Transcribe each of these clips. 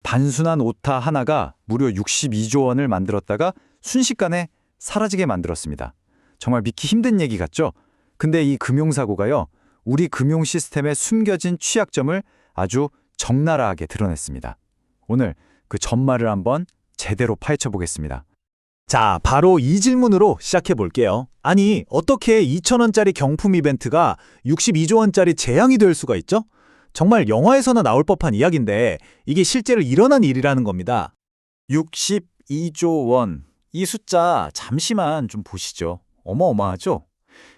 단순한 오타 하나가 무려 62조 원을 만들었다가 순식간에 사라지게 만들었습니다. 정말 믿기 힘든 얘기 같죠? 근데 이 금융사고가요, 우리 금융 시스템의 숨겨진 취약점을 아주 적나라하게 드러냈습니다. 오늘 그 전말을 한번 제대로 파헤쳐 보겠습니다. 자, 바로 이 질문으로 시작해 볼게요. 아니, 어떻게 2,000원짜리 경품 이벤트가 62조 원짜리 재앙이 될 수가 있죠? 정말 영화에서나 나올 법한 이야기인데 이게 실제로 일어난 일이라는 겁니다. 62조 원. 이 숫자 잠시만 좀 보시죠. 어마어마하죠?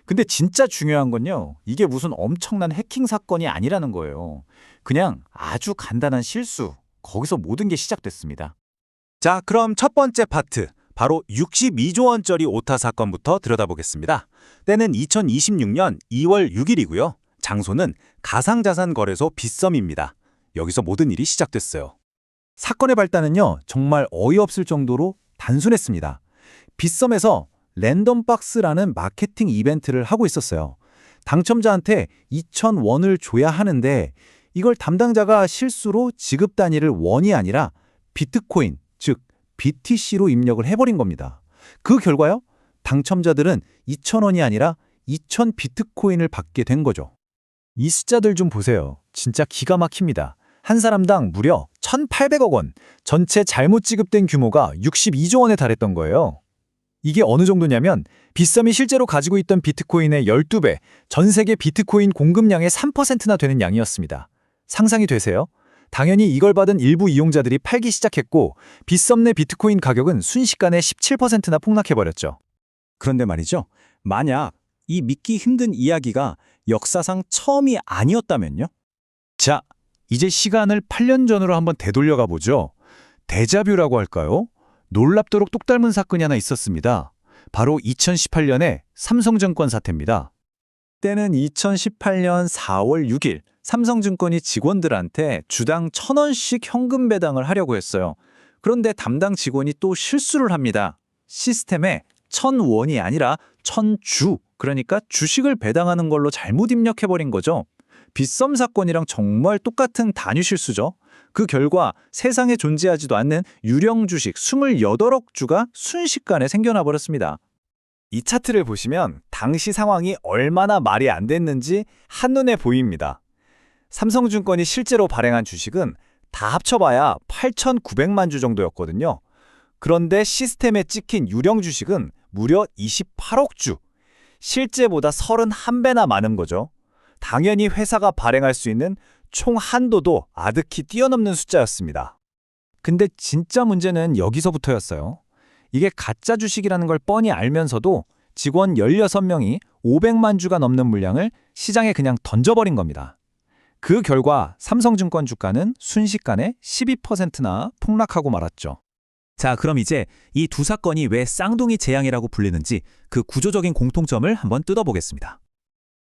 근데 진짜 중요한 건요, 이게 무슨 엄청난 해킹 사건이 아니라는 거예요. 그냥 아주 간단한 실수, 거기서 모든 게 시작됐습니다. 자, 그럼 첫 번째 파트, 바로 62조 원짜리 오타 사건부터 들여다보겠습니다. 때는 2026년 2월 6일이고요. 장소는 가상자산거래소 빗썸입니다. 여기서 모든 일이 시작됐어요. 사건의 발단은요, 정말 어이없을 정도로 단순했습니다. 빗썸에서 랜덤박스라는 마케팅 이벤트를 하고 있었어요. 당첨자한테 2,000원을 줘야 하는데 이걸 담당자가 실수로 지급 단위를 원이 아니라 비트코인, 즉 BTC로 입력을 해버린 겁니다. 그 결과요, 당첨자들은 2,000원이 아니라 2,000 비트코인을 받게 된 거죠. 이 숫자들 좀 보세요. 진짜 기가 막힙니다. 한 사람당 무려 1,800억 원, 전체 잘못 지급된 규모가 62조 원에 달했던 거예요. 이게 어느 정도냐면 빗썸이 실제로 가지고 있던 비트코인의 12배, 전 세계 비트코인 공급량의 3%나 되는 양이었습니다. 상상이 되세요? 당연히 이걸 받은 일부 이용자들이 팔기 시작했고 빗썸 내 비트코인 가격은 순식간에 17%나 폭락해버렸죠. 그런데 말이죠. 만약 이 믿기 힘든 이야기가 역사상 처음이 아니었다면요? 자, 이제 시간을 8년 전으로 한번 되돌려가 보죠. 데자뷰라고 할까요? 놀랍도록 똑 닮은 사건이 하나 있었습니다. 바로 2018년의 삼성증권 사태입니다. 때는 2018년 4월 6일, 삼성증권이 직원들한테 주당 1,000원씩 현금 배당을 하려고 했어요. 그런데 담당 직원이 또 실수를 합니다. 시스템에 1,000원이 아니라 1,000주, 그러니까 주식을 배당하는 걸로 잘못 입력해버린 거죠. 빗썸 사건이랑 정말 똑같은 단위 실수죠. 그 결과 세상에 존재하지도 않는 유령 주식 28억 주가 순식간에 생겨나 버렸습니다. 이 차트를 보시면 당시 상황이 얼마나 말이 안 됐는지 한눈에 보입니다. 삼성증권이 실제로 발행한 주식은 다 합쳐봐야 8,900만 주 정도였거든요. 그런데 시스템에 찍힌 유령 주식은 무려 28억 주. 실제보다 31배나 많은 거죠. 당연히 회사가 발행할 수 있는 총 한도도 아득히 뛰어넘는 숫자였습니다. 근데 진짜 문제는 여기서부터였어요. 이게 가짜 주식이라는 걸 뻔히 알면서도 직원 16명이 500만 주가 넘는 물량을 시장에 그냥 던져버린 겁니다. 그 결과 삼성증권 주가는 순식간에 12%나 폭락하고 말았죠. 자, 그럼 이제 이 두 사건이 왜 쌍둥이 재앙이라고 불리는지 그 구조적인 공통점을 한번 뜯어보겠습니다.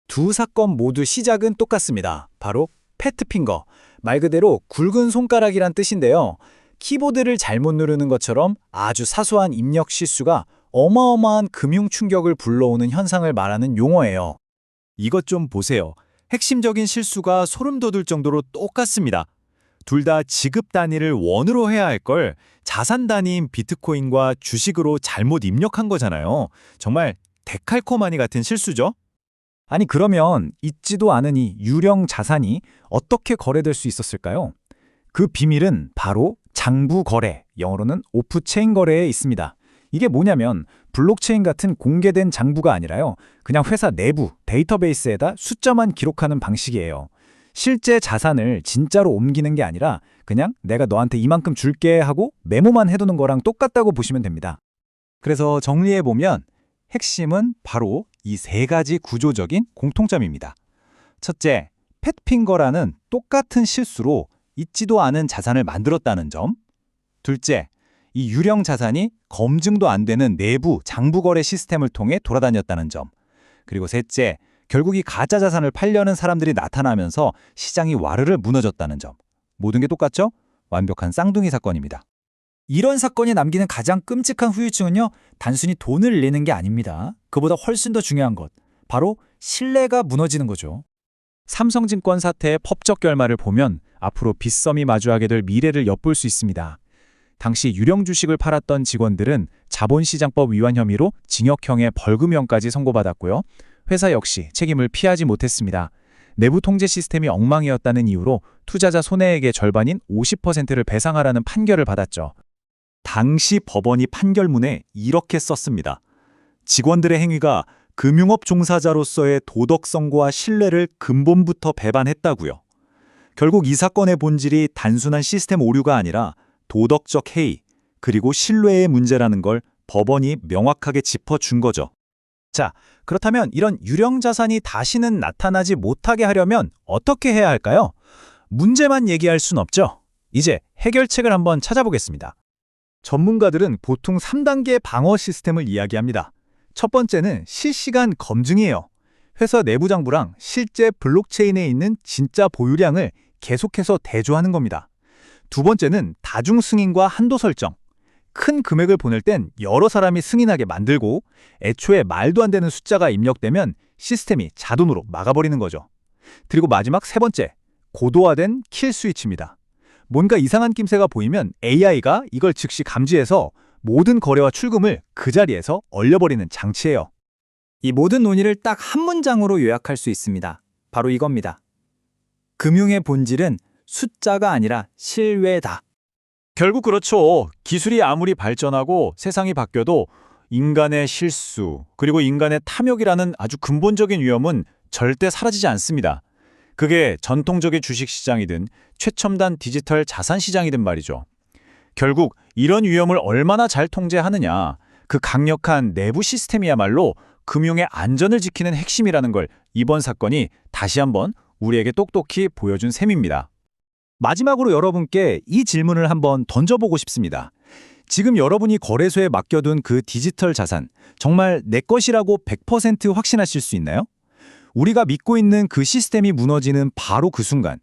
두 사건 모두 시작은 똑같습니다. 바로 패트핑거, 말 그대로 굵은 손가락이란 뜻인데요. 키보드를 잘못 누르는 것처럼 아주 사소한 입력 실수가 어마어마한 금융 충격을 불러오는 현상을 말하는 용어예요. 이것 좀 보세요. 핵심적인 실수가 소름 돋을 정도로 똑같습니다. 둘 다 지급 단위를 원으로 해야 할 걸 자산 단위인 비트코인과 주식으로 잘못 입력한 거잖아요. 정말 데칼코마니 같은 실수죠? 아니 그러면 있지도 않으니 유령 자산이 어떻게 거래될 수 있었을까요? 그 비밀은 바로 장부 거래, 영어로는 오프체인 거래에 있습니다. 이게 뭐냐면 블록체인 같은 공개된 장부가 아니라요, 그냥 회사 내부 데이터베이스에다 숫자만 기록하는 방식이에요. 실제 자산을 진짜로 옮기는 게 아니라 그냥 내가 너한테 이만큼 줄게 하고 메모만 해두는 거랑 똑같다고 보시면 됩니다. 그래서 정리해보면 핵심은 바로 이 세 가지 구조적인 공통점입니다. 첫째, 팻핑거라는 똑같은 실수로 있지도 않은 자산을 만들었다는 점. 둘째, 이 유령 자산이 검증도 안 되는 내부 장부거래 시스템을 통해 돌아다녔다는 점. 그리고 셋째, 결국 이 가짜 자산을 팔려는 사람들이 나타나면서 시장이 와르르 무너졌다는 점. 모든 게 똑같죠? 완벽한 쌍둥이 사건입니다. 이런 사건이 남기는 가장 끔찍한 후유증은요, 단순히 돈을 잃는 게 아닙니다. 그보다 훨씬 더 중요한 것, 바로 신뢰가 무너지는 거죠. 삼성증권 사태의 법적 결말을 보면 앞으로 빗썸이 마주하게 될 미래를 엿볼 수 있습니다. 당시 유령 주식을 팔았던 직원들은 자본시장법 위반 혐의로 징역형의 벌금형까지 선고받았고요. 회사 역시 책임을 피하지 못했습니다. 내부 통제 시스템이 엉망이었다는 이유로 투자자 손해액의 절반인 50%를 배상하라는 판결을 받았죠. 당시 법원이 판결문에 이렇게 썼습니다. 직원들의 행위가 금융업 종사자로서의 도덕성과 신뢰를 근본부터 배반했다고요. 결국 이 사건의 본질이 단순한 시스템 오류가 아니라 도덕적 해이, 그리고 신뢰의 문제라는 걸 법원이 명확하게 짚어준 거죠. 자, 그렇다면 이런 유령 자산이 다시는 나타나지 못하게 하려면 어떻게 해야 할까요? 문제만 얘기할 순 없죠. 이제 해결책을 한번 찾아보겠습니다. 전문가들은 보통 3단계 방어 시스템을 이야기합니다. 첫 번째는 실시간 검증이에요. 회사 내부 장부랑 실제 블록체인에 있는 진짜 보유량을 계속해서 대조하는 겁니다. 두 번째는 다중 승인과 한도 설정. 큰 금액을 보낼 땐 여러 사람이 승인하게 만들고 애초에 말도 안 되는 숫자가 입력되면 시스템이 자동으로 막아버리는 거죠. 그리고 마지막 세 번째, 고도화된 킬 스위치입니다. 뭔가 이상한 낌새가 보이면 AI가 이걸 즉시 감지해서 모든 거래와 출금을 그 자리에서 얼려버리는 장치예요. 이 모든 논의를 딱 한 문장으로 요약할 수 있습니다. 바로 이겁니다. 금융의 본질은 숫자가 아니라 신뢰다. 결국 그렇죠. 기술이 아무리 발전하고 세상이 바뀌어도 인간의 실수, 그리고 인간의 탐욕이라는 아주 근본적인 위험은 절대 사라지지 않습니다. 그게 전통적인 주식시장이든 최첨단 디지털 자산시장이든 말이죠. 결국 이런 위험을 얼마나 잘 통제하느냐, 그 강력한 내부 시스템이야말로 금융의 안전을 지키는 핵심이라는 걸 이번 사건이 다시 한번 우리에게 똑똑히 보여준 셈입니다. 마지막으로 여러분께 이 질문을 한번 던져보고 싶습니다. 지금 여러분이 거래소에 맡겨둔 그 디지털 자산, 정말 내 것이라고 100% 확신하실 수 있나요? 우리가 믿고 있는 그 시스템이 무너지는 바로 그 순간,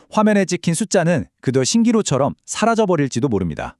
화면에 찍힌 숫자는 그저 신기루처럼 사라져버릴지도 모릅니다.